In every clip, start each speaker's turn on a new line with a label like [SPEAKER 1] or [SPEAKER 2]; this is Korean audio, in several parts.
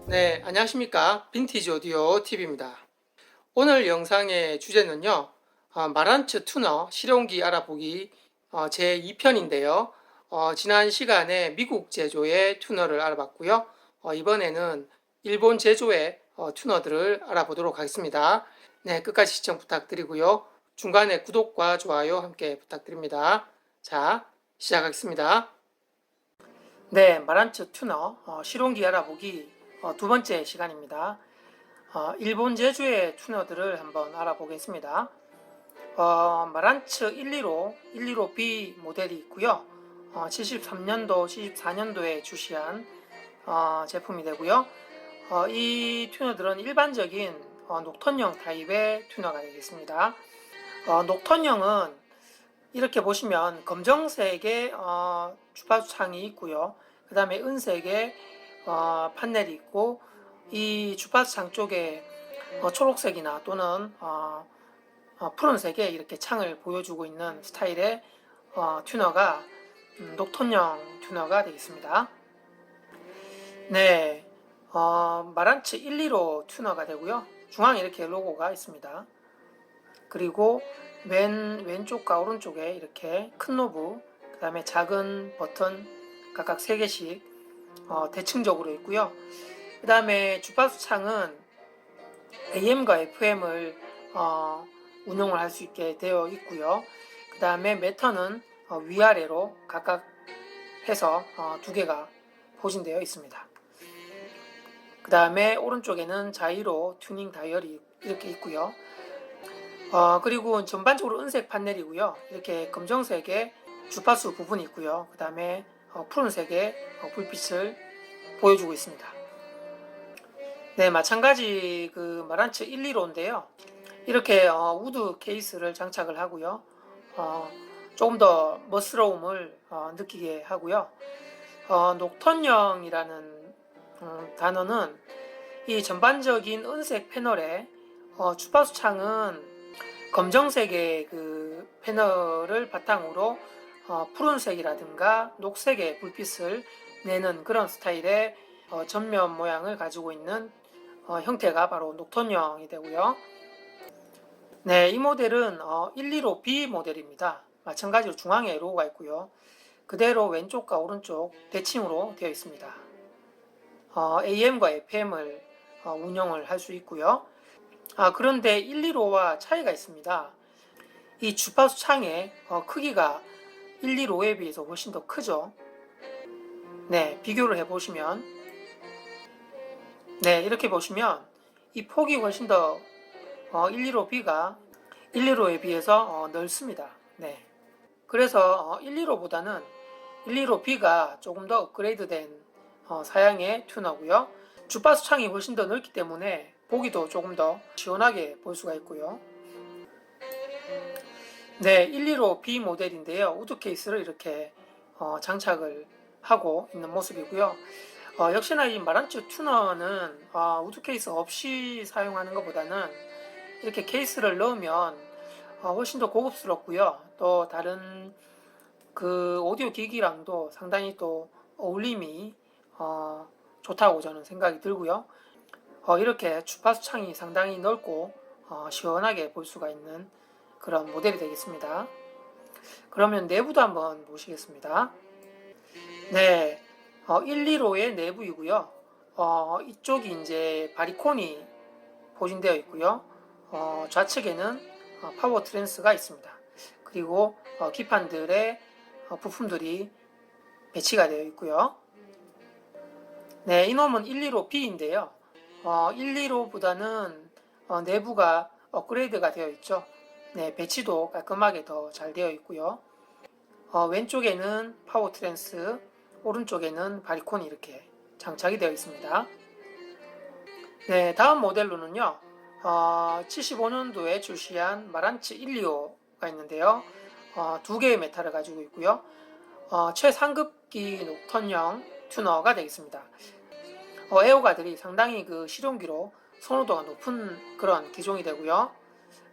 [SPEAKER 1] 네, 안녕하십니까. 빈티지 오디오 TV입니다. 오늘 영상의 주제는요, 마란츠 튜너 실용기 알아보기 제2편인데요. 지난 시간에 미국 제조의 튜너를 알아봤고요. 이번에는 일본 제조의 튜너들을 알아보도록 하겠습니다. 네, 끝까지 시청 부탁드리고요. 중간에 구독과 좋아요 함께 부탁드립니다. 자, 시작하겠습니다. 네, 마란츠 튜너 실용기 알아보기 두 번째 시간입니다. 일본 제조의 튜너들을 한번 알아보겠습니다. 마란츠 115B 모델이 있고요. 73년도, 74년도에 출시한 제품이 되고요. 이 튜너들은 일반적인 녹턴형 타입의 튜너가 되겠습니다. 녹턴형은 이렇게 보시면 검정색의 주파수 창이 있고요. 그 다음에 은색의 판넬이 있고, 이 주파수 창 쪽에 초록색이나 또는 푸른색의 이렇게 창을 보여주고 있는 스타일의 튜너가 녹톤형 튜너가 되겠습니다. 네, 마란츠 115 튜너가 되고요. 중앙에 이렇게 로고가 있습니다. 그리고 왼쪽과 오른쪽에 이렇게 큰 노브, 그 다음에 작은 버튼 각각 3개씩 대칭적으로 있고요. 그 다음에 주파수 창은 AM과 FM을 운용을 할 수 있게 되어 있고요. 그 다음에 매터는 위아래로 각각 해서 2개가 포진되어 있습니다. 그 다음에 오른쪽에는 자이로 튜닝 다이얼이 이렇게 있고요. 그리고 전반적으로 은색 판넬이고요. 이렇게 검정색의 주파수 부분이 있고요. 그 다음에 푸른색의 불빛을 보여주고 있습니다. 네, 마찬가지 그 마란츠 115인데요. 이렇게 우드 케이스를 장착을 하고요. 조금 더 멋스러움을 느끼게 하고요. 녹턴형이라는 단어는 이 전반적인 은색 패널에 주파수 창은 검정색의 그 패널을 바탕으로 푸른색이라든가 녹색의 불빛을 내는 그런 스타일의 전면 모양을 가지고 있는 형태가 바로 녹톤형이 되고요. 네, 이 모델은 115B 모델입니다. 마찬가지로 중앙에 로고가 있고요. 그대로 왼쪽과 오른쪽 대칭으로 되어 있습니다. AM과 FM을 운영을 할 수 있고요. 그런데 115와 차이가 있습니다. 이 주파수 창의 크기가 115에 비해서 훨씬 더 크죠. 네, 비교를 해보시면, 네, 이렇게 보시면 이 폭이 훨씬 더 115B가 115에 비해서 넓습니다. 네, 그래서 115보다는 115B가 조금 더 업그레이드된 사양의 튜너고요. 주파수 창이 훨씬 더 넓기 때문에 보기도 조금 더 시원하게 볼 수가 있고요. 네, 115B 모델인데요. 우드 케이스를 이렇게 장착을 하고 있는 모습이고요. 역시나 이 마란츠 튜너는 우드 케이스 없이 사용하는 것보다는 이렇게 케이스를 넣으면 훨씬 더 고급스럽고요. 또 다른 그 오디오 기기랑도 상당히 또 어울림이 좋다고 저는 생각이 들고요. 이렇게 주파수 창이 상당히 넓고 시원하게 볼 수가 있는 그런 모델이 되겠습니다. 그러면 내부도 한번 보시겠습니다. 네, 115의 내부이고요. 이쪽이 이제 바리콘이 포진되어 있고요. 좌측에는 파워 트랜스가 있습니다. 그리고 기판들의 부품들이 배치가 되어 있고요. 네, 이놈은 115B인데요. 115보다는 내부가 업그레이드가 되어 있죠. 네, 배치도 깔끔하게 더 잘 되어 있고요. 왼쪽에는 파워 트랜스, 오른쪽에는 바리콘이 이렇게 장착이 되어 있습니다. 네, 다음 모델로는요. 75년도에 출시한 마란츠 125가 있는데요. 2개의 메탈을 가지고 있고요. 최상급기 녹턴형 튜너가 되겠습니다. 애호가들이 상당히 그 실용기로 선호도가 높은 그런 기종이 되고요.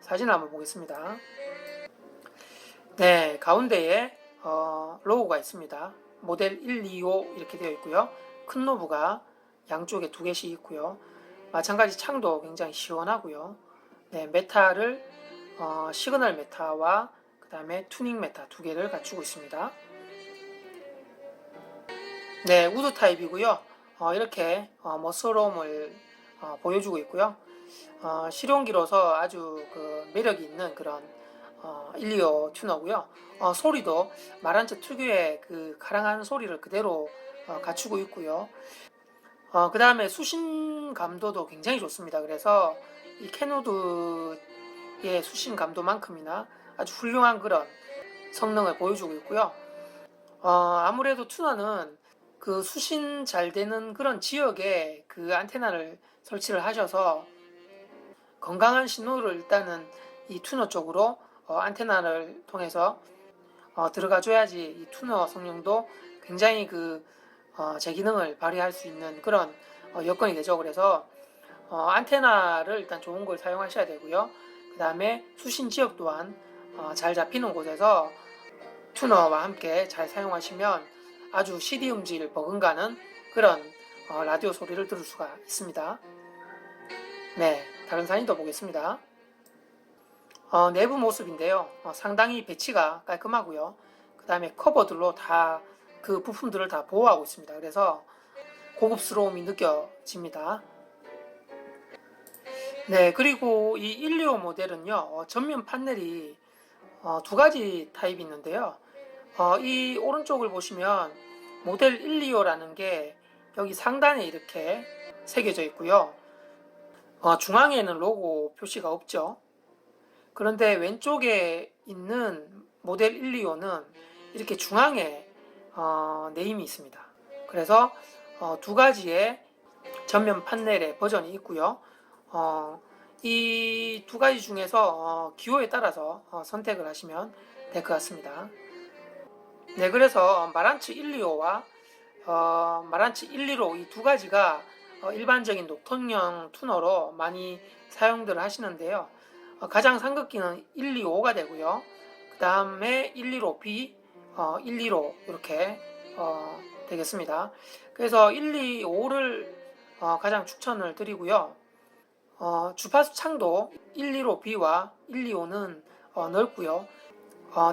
[SPEAKER 1] 사진을 한번 보겠습니다. 네, 가운데에 로고가 있습니다. 모델 125 이렇게 되어 있고요. 큰 노브가 양쪽에 2개씩 있고요. 마찬가지 창도 굉장히 시원하고요. 네, 메타를 시그널 메타와 그 다음에 투닝 메타 2개를 갖추고 있습니다. 네, 우드 타입이고요. 이렇게 멋스러움을 보여주고 있고요. 실용기로서 아주 그 매력이 있는 그런 125 튜너고요. 소리도 마란츠 특유의 그 가랑한 소리를 그대로 갖추고 있고요. 그 다음에 수신 감도도 굉장히 좋습니다. 그래서 이 캐노드의 수신 감도만큼이나 아주 훌륭한 그런 성능을 보여주고 있고요. 아무래도 튜너는 그 수신 잘 되는 그런 지역에 그 안테나를 설치를 하셔서 건강한 신호를 일단은 이 튜너 쪽으로 안테나를 통해서 들어가 줘야지 이 튜너 성능도 굉장히 제 기능을 발휘할 수 있는 그런 여건이 되죠. 그래서 안테나를 일단 좋은 걸 사용하셔야 되고요. 그 다음에 수신 지역 또한 잘 잡히는 곳에서 튜너와 함께 잘 사용하시면 아주 CD 음질 버금가는 그런 라디오 소리를 들을 수가 있습니다. 네, 다른 사진 더 보겠습니다. 내부 모습인데요. 상당히 배치가 깔끔하고요. 그 다음에 커버들로 다 그 부품들을 다 보호하고 있습니다. 그래서 고급스러움이 느껴집니다. 네, 그리고 이 125 모델은요, 전면 판넬이 2가지 타입이 있는데요. 이 오른쪽을 보시면 모델 125라는 게 여기 상단에 이렇게 새겨져 있고요. 중앙에는 로고 표시가 없죠. 그런데 왼쪽에 있는 모델 125는 이렇게 중앙에 네임이 있습니다. 그래서 2가지의 전면 판넬의 버전이 있고요. 이 2가지 중에서 기호에 따라서 선택을 하시면 될 것 같습니다. 네, 그래서 마란츠 125와 마란츠 115 이 2가지가 일반적인 녹턴형 튜너로 많이 사용들 하시는데요. 가장 상급기는 125가 되고요. 그 다음에 115B, 115 이렇게 되겠습니다. 그래서 125를 가장 추천을 드리고요. 주파수 창도 115B와 125는 넓고요.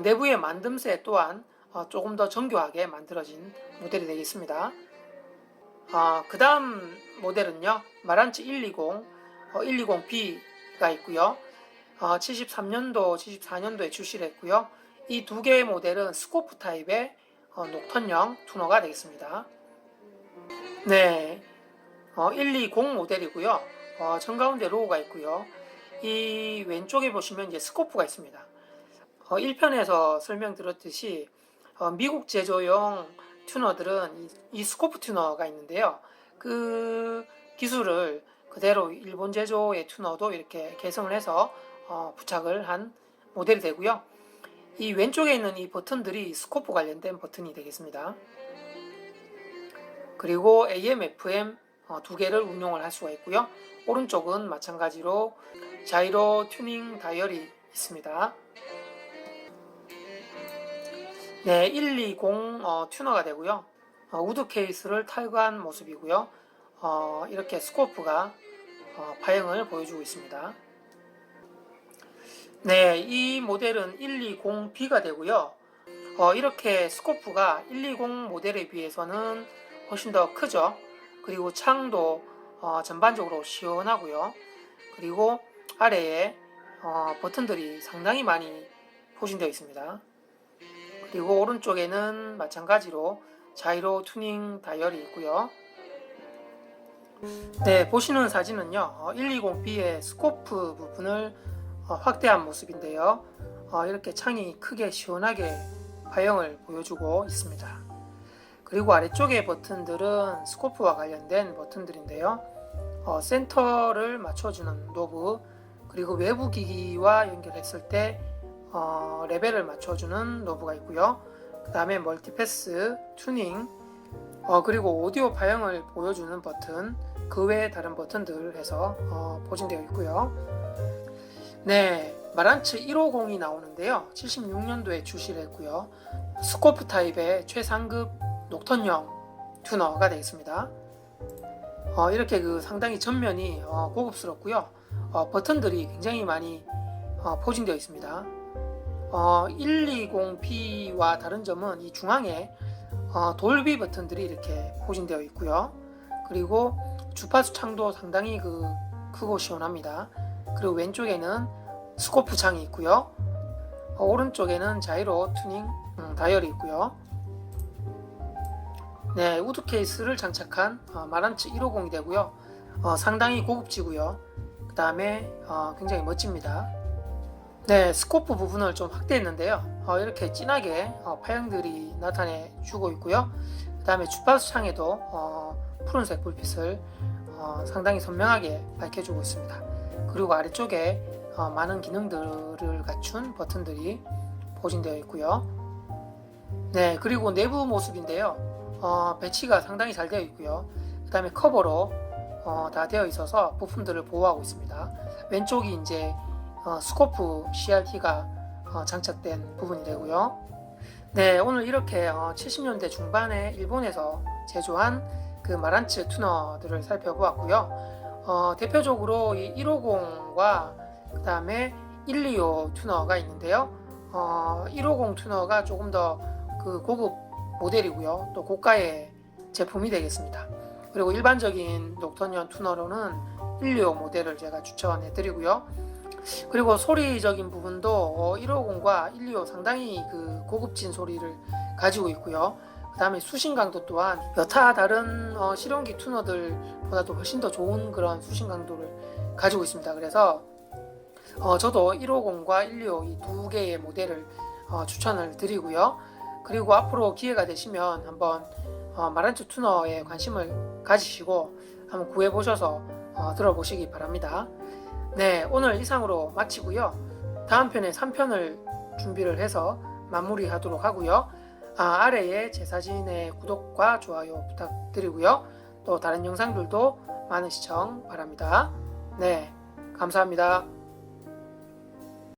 [SPEAKER 1] 내부의 만듦새 또한 조금 더 정교하게 만들어진 모델이 되겠습니다. 그 다음 모델은요, 마란츠 120, 120B가 있고요. 73년도, 74년도에 출시를 했고요. 이 2개의 모델은 스코프 타입의 녹턴형 튜너가 되겠습니다. 네, 120 모델이고요. 정가운데 로고가 있고요. 이 왼쪽에 보시면 이제 스코프가 있습니다. 1편에서 설명드렸듯이 미국 제조용 튜너들은 이 스코프 튜너가 있는데요. 그 기술을 그대로 일본 제조의 튜너도 이렇게 개성을 해서 부착을 한 모델이 되고요. 이 왼쪽에 있는 이 버튼들이 스코프 관련된 버튼이 되겠습니다. 그리고 AM, FM 2개를 운용을 할 수가 있고요. 오른쪽은 마찬가지로 자이로 튜닝 다이얼이 있습니다. 네, 120 튜너가 되고요. 우드 케이스를 탈거한 모습이고요. 이렇게 스코프가 파형을 보여주고 있습니다. 네, 이 모델은 120B가 되고요. 이렇게 스코프가 120 모델에 비해서는 훨씬 더 크죠. 그리고 창도 전반적으로 시원하고요. 그리고 아래에 버튼들이 상당히 많이 포진되어 있습니다. 그리고 오른쪽에는 마찬가지로 자이로 튜닝 다이얼이 있고요. 네, 보시는 사진은요, 120B의 스코프 부분을 확대한 모습인데요. 이렇게 창이 크게 시원하게 파형을 보여주고 있습니다. 그리고 아래쪽의 버튼들은 스코프와 관련된 버튼들인데요. 센터를 맞춰주는 노브, 그리고 외부 기기와 연결했을 때 레벨을 맞춰주는 노브가 있고요. 그 다음에 멀티패스, 튜닝, 그리고 오디오 파형을 보여주는 버튼, 그 외에 다른 버튼들 해서 포진되어 있고요. 네, 마란츠 150이 나오는데요. 76년도에 출시를 했고요. 스코프 타입의 최상급 녹턴형 튜너가 되겠습니다. 이렇게 상당히 전면이 고급스럽고요. 버튼들이 굉장히 많이 포진되어 있습니다. 120P와 다른 점은 이 중앙에 돌비 버튼들이 이렇게 포진되어 있고요. 그리고 주파수 창도 상당히 크고 시원합니다. 그리고 왼쪽에는 스코프 창이 있고요. 오른쪽에는 자이로 튜닝 다이얼이 있고요. 네, 우드 케이스를 장착한 마란츠 150이 되고요. 상당히 고급지고요. 그 다음에 굉장히 멋집니다. 네, 스코프 부분을 좀 확대했는데요. 이렇게 진하게 파형들이 나타내 주고 있고요. 그 다음에 주파수 창에도 푸른색 불빛을 상당히 선명하게 밝혀주고 있습니다. 그리고 아래쪽에 많은 기능들을 갖춘 버튼들이 포진되어 있고요. 네, 그리고 내부 모습인데요. 배치가 상당히 잘 되어 있고요. 그 다음에 커버로 다 되어 있어서 부품들을 보호하고 있습니다. 왼쪽이 이제 스코프 CRT가 장착된 부분이 되고요. 네, 오늘 이렇게 70년대 중반에 일본에서 제조한 마란츠 튜너들을 살펴보았고요. 대표적으로 이 150과 그 다음에 125 튜너가 있는데요. 150 튜너가 조금 더 고급 모델이고요. 또 고가의 제품이 되겠습니다. 그리고 일반적인 녹턴형 튜너로는 125 모델을 제가 추천해 드리고요. 그리고 소리적인 부분도 150과 125 상당히 고급진 소리를 가지고 있고요. 그 다음에 수신 강도 또한 여타 다른 실용기 튜너들보다도 훨씬 더 좋은 그런 수신 강도를 가지고 있습니다. 그래서 저도 150과 125 이 두 개의 모델을 추천을 드리고요. 그리고 앞으로 기회가 되시면 한번 마란츠 튜너에 관심을 가지시고 한번 구해 보셔서 들어보시기 바랍니다. 네, 오늘 이상으로 마치고요. 다음 편에 3편을 준비를 해서 마무리하도록 하고요. 아래에 제 사진의 구독과 좋아요 부탁드리고요. 또 다른 영상들도 많은 시청 바랍니다. 네, 감사합니다.